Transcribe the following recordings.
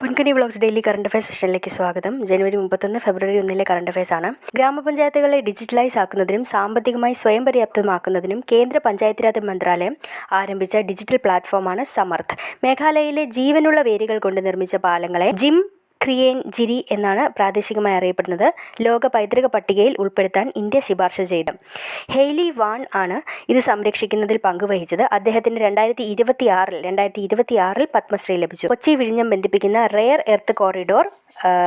പൊൻകനി vlogs daily current affairs സെഷനിലേക്ക് സ്വാഗതം. ജനുവരി 31 ഫെബ്രുവരി 1 current affairs ആണ്. ഗ്രാമപഞ്ചായത്തുകളെ ഡിജിറ്റലൈസ് ആക്കുന്നതിനും സാമ്പത്തികമായി സ്വയം പര്യാപ്തമാക്കുന്നതിനും കേന്ദ്ര പഞ്ചായത്ത് രാജ് മന്ത്രാലയം ആരംഭിച്ച ഡിജിറ്റൽ പ്ലാറ്റ്ഫോമാണ് സമർത്ഥ്. മേഘാലയയിലെ ജീവനുള്ള വേരുകൾ കൊണ്ട് നിർമ്മിച്ച പാലങ്ങളെ ജിം ക്രിയേൻ ജിരി എന്നാണ് പ്രാദേശികമായി അറിയപ്പെടുന്നത്. ലോക പൈതൃക പട്ടികയിൽ ഉൾപ്പെടുത്താൻ ഇന്ത്യ ശുപാർശ ചെയ്തു. ഹെയ്ലി വാൺ ആണ് ഇത് സംരക്ഷിക്കുന്നതിൽ പങ്കുവഹിച്ചത്. അദ്ദേഹത്തിന് 2026 പത്മശ്രീ ലഭിച്ചു. കൊച്ചി വിഴിഞ്ഞം ബന്ധിപ്പിക്കുന്ന റെയർ എർത്ത് കോറിഡോർ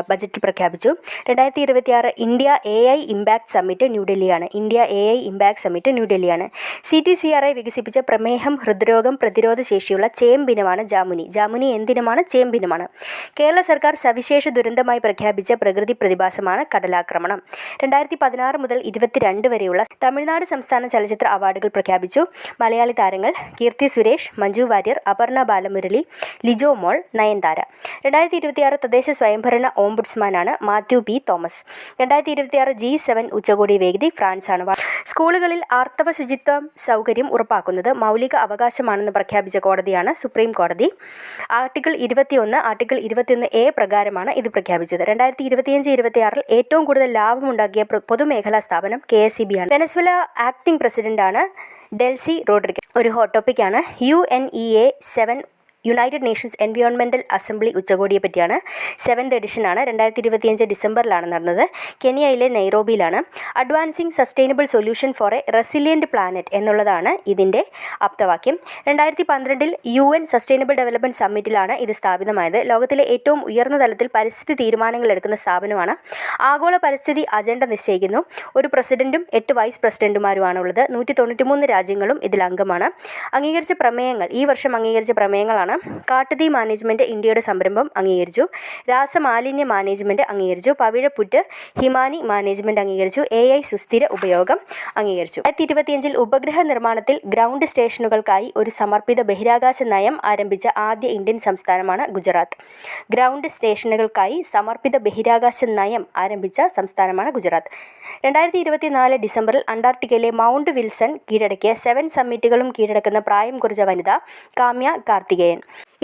ബജറ്റിൽ പ്രഖ്യാപിച്ചു. 2026 ഇന്ത്യ AI ഇമ്പാക്ട് സമ്മിറ്റ് ന്യൂഡൽഹിയാണ്. CTCRI വികസിപ്പിച്ച പ്രമേഹം, ഹൃദ്രോഗം പ്രതിരോധ ശേഷിയുള്ള ചേമ്പിനമാണ് ജാമുനി. ജാമുനി എന്തിനമാണ്? ചേമ്പിനുമാണ്. കേരള സർക്കാർ സവിശേഷ ദുരന്തമായി പ്രഖ്യാപിച്ച പ്രകൃതി പ്രതിഭാസമാണ് കടലാക്രമണം. 2016 മുതൽ 22 വരെയുള്ള തമിഴ്നാട് സംസ്ഥാന ചലച്ചിത്ര അവാർഡുകൾ പ്രഖ്യാപിച്ചു. മലയാളി താരങ്ങൾ കീർത്തി സുരേഷ്, മഞ്ജു വാര്യർ, അപർണ ബാലമുരളി, ലിജോ മോൾ, നയൻതാര. 2026 തദ്ദേശ സ്വയംഭരണ ഓംബുഡ്സ്മാനാണ് മാത്യു പി തോമസ്. 2026 G7 ഉച്ചകോടി വേദി ഫ്രാൻസാണ്. സ്കൂളുകളിൽ ആർത്തവ ശുചിത്വ സൗകര്യം ഉറപ്പാക്കുന്നത് മൗലിക അവകാശമാണെന്ന് പ്രഖ്യാപിച്ച കോടതിയാണ് സുപ്രീം കോടതി. ആർട്ടിക്കിൾ 21A പ്രകാരമാണ് ഇത് പ്രഖ്യാപിച്ചത്. 2025-26 ഏറ്റവും കൂടുതൽ ലാഭമുണ്ടാക്കിയ പൊതുമേഖലാ സ്ഥാപനം KSEB ആണ്. വെനസ്വേല ആക്ടിംഗ് പ്രസിഡന്റാണ് ഡെൽസി റോഡ്രിഗസ്. ഒരു ഹോട്ട് ടോപ്പിക്കാണ് UNEA 7 united nations environmental assembly ഉച്ചകോടിയെ പറ്റിയാണ്. 7th എഡിഷനാണ്. 2025 ഡിസംബറിലാണ് നടന്നത്. കെനിയയിലെ നൈറോബിയിലാണ്. Advancing sustainable solution for a resilient planet എന്നുള്ളതാണ് ഇതിൻ്റെ ആപ്തവാക്യം. 2012 UN സസ്റ്റൈനബിൾ ഡെവലപ്മെൻറ്റ് സമ്മിറ്റിലാണ് ഇത് സ്ഥാപിതമായത്. ലോകത്തിലെ ഏറ്റവും ഉയർന്ന തലത്തിൽ പരിസ്ഥിതി തീരുമാനങ്ങൾ എടുക്കുന്ന സ്ഥാപനമാണ്. ആഗോള പരിസ്ഥിതി അജണ്ട നിശ്ചയിക്കുന്നു. ഒരു പ്രസിഡന്റും 8 വൈസ് പ്രസിഡന്റുമാരുമാണുള്ളത്. 193 രാജ്യങ്ങളും ഇതിൽ അംഗമാണ്. അംഗീകരിച്ച പ്രമേയങ്ങൾ ഈ വർഷം അംഗീകരിച്ച പ്രമേയങ്ങളാണ്: കാട്ടുതീ മാനേജ്മെൻറ്റ് ഇന്ത്യയുടെ സംരംഭം അംഗീകരിച്ചു. രാസമാലിന്യ മാനേജ്മെൻറ്റ് അംഗീകരിച്ചു. പവിഴപ്പുറ്റ് ഹിമാനി മാനേജ്മെൻറ്റ് അംഗീകരിച്ചു. AI സുസ്ഥിര ഉപയോഗം അംഗീകരിച്ചു. 2025 ഉപഗ്രഹ നിർമ്മാണത്തിൽ ഗ്രൗണ്ട് സ്റ്റേഷനുകൾക്കായി ഒരു സമർപ്പിത ബഹിരാകാശ നയം ആരംഭിച്ച ആദ്യ ഇന്ത്യൻ സംസ്ഥാനമാണ് ഗുജറാത്ത്. ഗ്രൗണ്ട് സ്റ്റേഷനുകൾക്കായി സമർപ്പിത ബഹിരാകാശ നയം ആരംഭിച്ച സംസ്ഥാനമാണ് ഗുജറാത്ത്. 2024 ഡിസംബറിൽ അന്റാർട്ടിക്കയിലെ മൗണ്ട് വിൽസൺ കീഴടക്കിയ 7 സമ്മിറ്റുകളും കീഴടക്കുന്ന പ്രായം കുറച്ച വനിത കാമ്യ കാർത്തികേയൻ.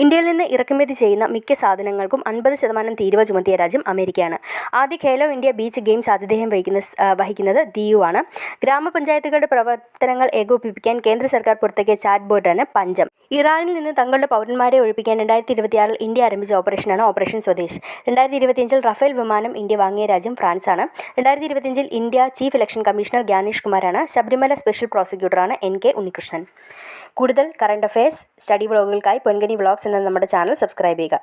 ഇന്ത്യയിൽ നിന്ന് ഇറക്കുമതി ചെയ്യുന്ന മിക്ക സാധനങ്ങൾക്കും 50% തീരുവ ചുമത്തിയ രാജ്യം അമേരിക്കയാണ്. ആദ്യ ഖേലോ ഇന്ത്യ ബീച്ച് ഗെയിംസ് ആതിഥേയം വഹിക്കുന്നത് ദിയുവാണ്. ഗ്രാമപഞ്ചായത്തുകളുടെ പ്രവർത്തനങ്ങൾ ഏകോപിപ്പിക്കാൻ കേന്ദ്ര സർക്കാർ പുറത്തിറക്കിയ ചാറ്റ് ബോർഡാണ് പഞ്ചം. ഇറാനിൽ നിന്ന് തങ്ങളുടെ പൗരന്മാരെ ഒഴിപ്പിക്കാൻ 2026 ഇന്ത്യ ആരംഭിച്ച ഓപ്പറേഷനാണ് ഓപ്പറേഷൻ സ്വദേശ്. 2025 റഫേൽ വിമാനം ഇന്ത്യ വാങ്ങിയ രാജ്യം ഫ്രാൻസാണ്. 2025 India chief election commissioner Gyanesh കുമാറാണ്. ശബരിമല സ്പെഷ്യൽ പ്രോസിക്യൂട്ടറാണ് NK ഉണ്ണികൃഷ്ണൻ. കൂടുതൽ കറണ്ട് അഫയേഴ്സ് സ്റ്റഡി വ്ളോഗുകൾക്കായി പൊൻകനി വ്ളോഗ്സ് എന്ന നമ്മുടെ ചാനൽ സബ്സ്ക്രൈബ് ചെയ്യുക.